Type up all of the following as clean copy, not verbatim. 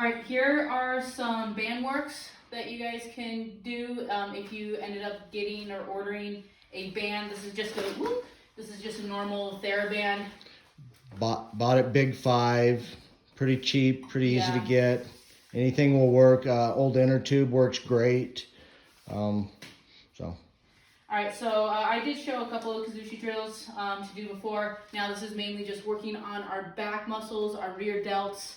right, here are some band works that you guys can do if you ended up getting or ordering a band. This is just a normal TheraBand. Bought at Big Five, pretty cheap, pretty easy to Yeah. get. Anything will work. Old inner tube works great. Alright, so I did show a couple of Kazushi drills to do before. Now this is mainly just working on our back muscles, our rear delts.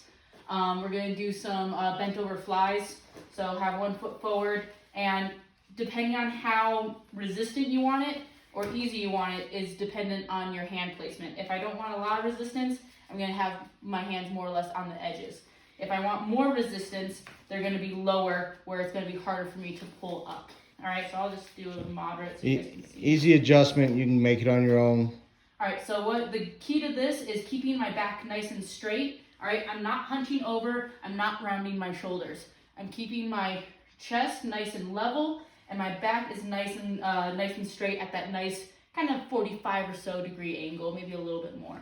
We're going to do some bent over flies. So have one foot forward, and depending on how resistant you want it or easy you want it is dependent on your hand placement. If I don't want a lot of resistance, I'm going to have my hands more or less on the edges. If I want more resistance, they're going to be lower where it's going to be harder for me to pull up. Alright, so I'll just do a moderate so you guys can see. Easy adjustment. You can make it on your own. Alright, so what the key to this is keeping my back nice and straight. Alright, I'm not hunching over, I'm not rounding my shoulders. I'm keeping my chest nice and level, and my back is nice and straight at that nice kind of 45 or so degree angle, maybe a little bit more.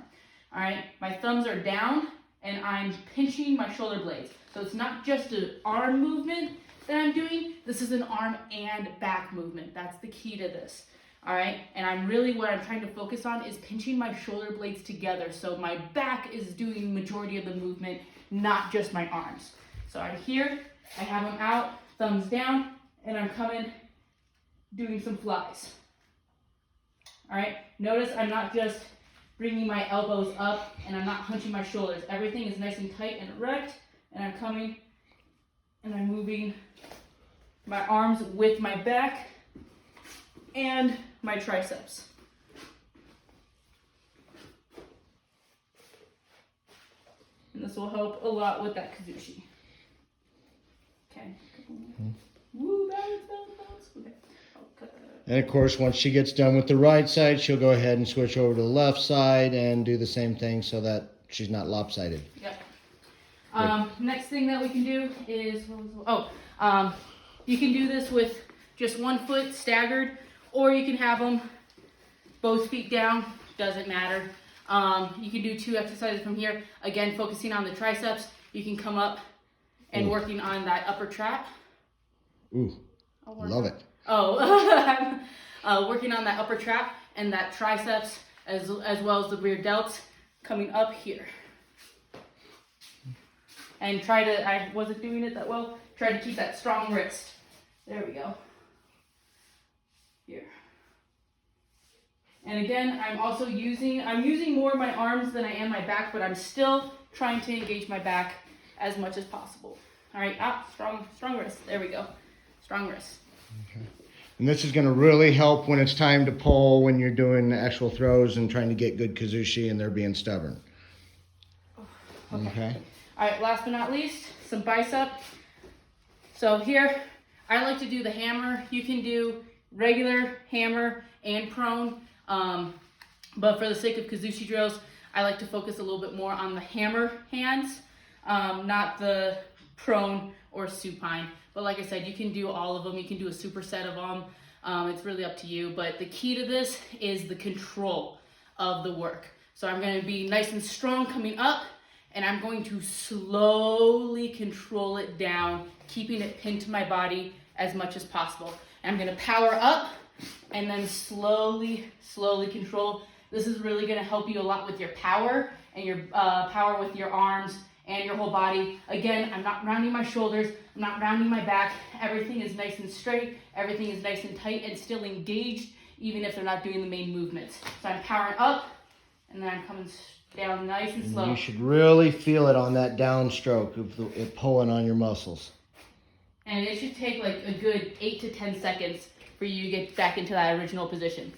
Alright, my thumbs are down, and I'm pinching my shoulder blades. So it's not just an arm movement that I'm doing, this is an arm and back movement. That's the key to this. All right, and what I'm trying to focus on is pinching my shoulder blades together so my back is doing the majority of the movement, not just my arms. So right here, I have them out, thumbs down, and I'm doing some flies. All right, notice I'm not just bringing my elbows up and I'm not hunching my shoulders. Everything is nice and tight and erect, and I'm coming and I'm moving my arms with my back and my triceps. And this will help a lot with that Kazushi. Okay. Woo, balance. Okay. I'll cut that out. And of course, once she gets done with the right side, she'll go ahead and switch over to the left side and do the same thing so that she's not lopsided. Yep. Next thing that we can do is, you can do this with just one foot staggered, or you can have them both feet down, doesn't matter. You can do 2 exercises from here. Again, focusing on the triceps. You can come up and working on that upper trap. Ooh, love it. Working on that upper trap and that triceps as well as the rear delts coming up here. And I wasn't doing it that well, try to keep that strong wrist. There we go. Here. And again, I'm using more of my arms than I am my back, but I'm still trying to engage my back as much as possible. All right, strong wrist. There we go. Strong wrist. Okay. And this is going to really help when it's time to pull, when you're doing actual throws and trying to get good Kazushi and they're being stubborn. Okay. All right, last but not least, some bicep. So here, I like to do the hammer. You can do regular hammer and prone, but for the sake of Kazushi drills, I like to focus a little bit more on the hammer hands, not the prone or supine. But like I said, you can do all of them. You can do a superset of them. It's really up to you. But the key to this is the control of the work. So I'm going to be nice and strong coming up, and I'm going to slowly control it down, keeping it pinned to my body as much as possible. And I'm going to power up and then slowly control. This is really going to help you a lot with your power and your power with your arms and your whole body. Again, I'm not rounding my shoulders, I'm not rounding my back. Everything is nice and straight, everything is nice and tight and still engaged, even if they're not doing the main movements. So I'm powering up, and then I'm coming down nice and slow. You should really feel it on that downstroke of it pulling on your muscles. And it should take like a good 8 to 10 seconds for you to get back into that original position.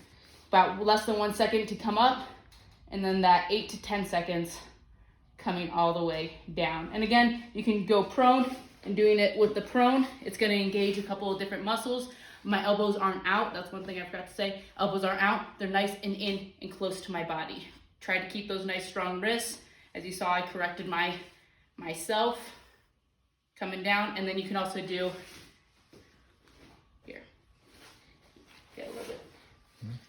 About less than 1 second to come up, and then that 8 to 10 seconds coming all the way down. And again, you can go prone, and doing it with the prone, it's going to engage a couple of different muscles. My elbows aren't out. That's one thing I forgot to say. Elbows aren't out. They're nice and in and close to my body. Try to keep those nice strong wrists. As you saw, I corrected myself coming down, and then you can also do here. Get a little bit.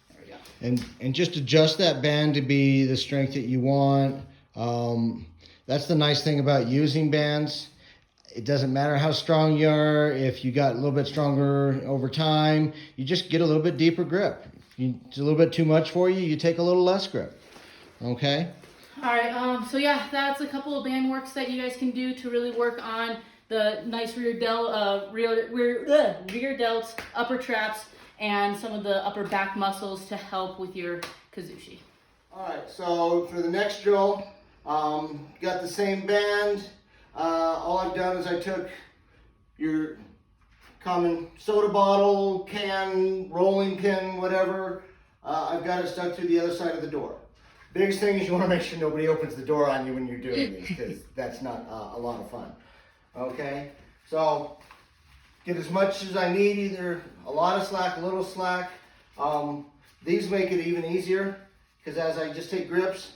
There we go. And just adjust that band to be the strength that you want. That's the nice thing about using bands. It doesn't matter how strong you are. If you got a little bit stronger over time, you just get a little bit deeper grip. If it's a little bit too much for you, you take a little less grip. Okay? All right, so yeah, that's a couple of band works that you guys can do to really work on the nice rear delts, upper traps, and some of the upper back muscles to help with your Kazushi. All right, so for the next drill, got the same band. All I've done is I took your common soda bottle, can, rolling pin, whatever. I've got it stuck through the other side of the door. Biggest thing is you want to make sure nobody opens the door on you when you're doing these, because that's not a lot of fun. Okay, so get as much as I need, either a lot of slack, a little slack. These make it even easier, because as I just take grips,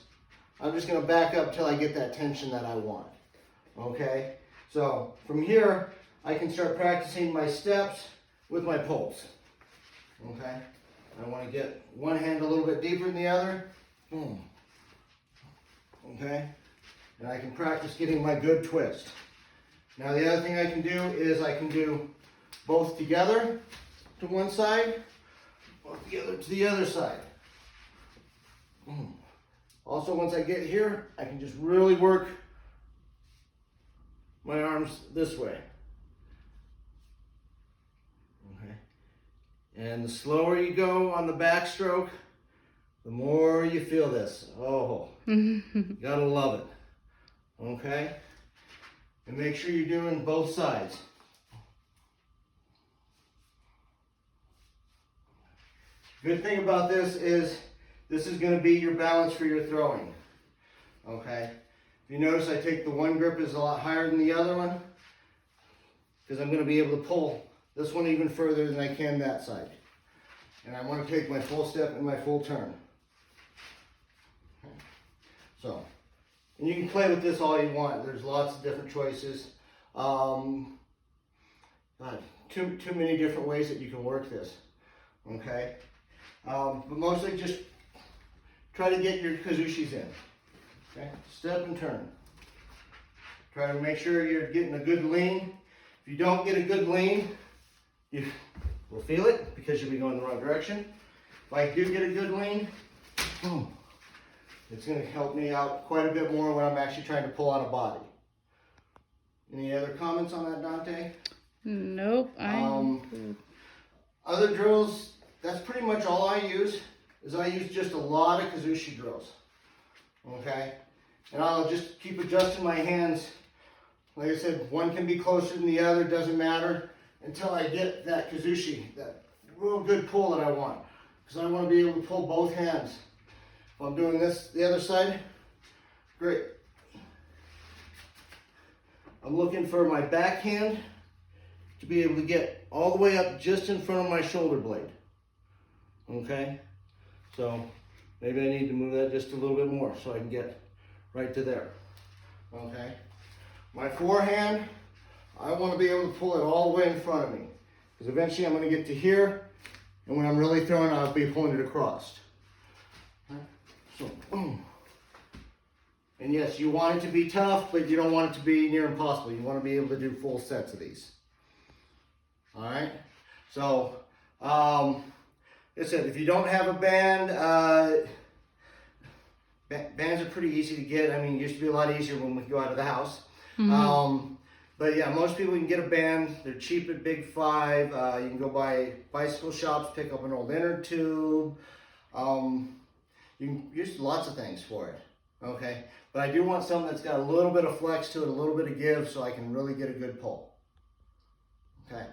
I'm just going to back up till I get that tension that I want. Okay, so from here, I can start practicing my steps with my pulls. Okay, I want to get one hand a little bit deeper than the other. Boom. Okay, and I can practice getting my good twist. Now the other thing I can do is I can do both together to one side, both together to the other side. Boom. Also, once I get here, I can just really work my arms this way. Okay. And the slower you go on the backstroke, the more you feel this. Oh, gotta love it. Okay? And make sure you're doing both sides. Good thing about this is going to be your balance for your throwing. Okay? If you notice, I take the one grip is a lot higher than the other one, because I'm going to be able to pull this one even further than I can that side. And I want to take my full step and my full turn. Okay. So, and you can play with this all you want. There's lots of different choices. God, too many different ways that you can work this. Okay? But mostly just try to get your Kazushis in. Okay? Step and turn. Try to make sure you're getting a good lean. If you don't get a good lean, you will feel it because you'll be going the wrong direction. If I do get a good lean, boom, it's going to help me out quite a bit more when I'm actually trying to pull out a body. Any other comments on that, Dante? Nope. Other drills, that's pretty much all I use, is I use just a lot of Kazushi drills. Okay? And I'll just keep adjusting my hands. Like I said, one can be closer than the other, doesn't matter, until I get that Kazushi, that real good pull that I want. Because I want to be able to pull both hands. If I'm doing this, the other side, great. I'm looking for my backhand to be able to get all the way up just in front of my shoulder blade. Okay? So maybe I need to move that just a little bit more so I can get right to there. Okay? My forehand, I want to be able to pull it all the way in front of me. Because eventually I'm going to get to here, and when I'm really throwing, I'll be pulling it across. So, boom. And yes, you want it to be tough, but you don't want it to be near impossible. You want to be able to do full sets of these. All right? So, like I said, if you don't have a band, bands are pretty easy to get. I mean, it used to be a lot easier when we go out of the house. But yeah, most people can get a band. They're cheap at Big Five. You can go by bicycle shops, pick up an old inner tube. You can use lots of things for it. Okay, but I do want something that's got a little bit of flex to it, a little bit of give, so I can really get a good pull. Okay.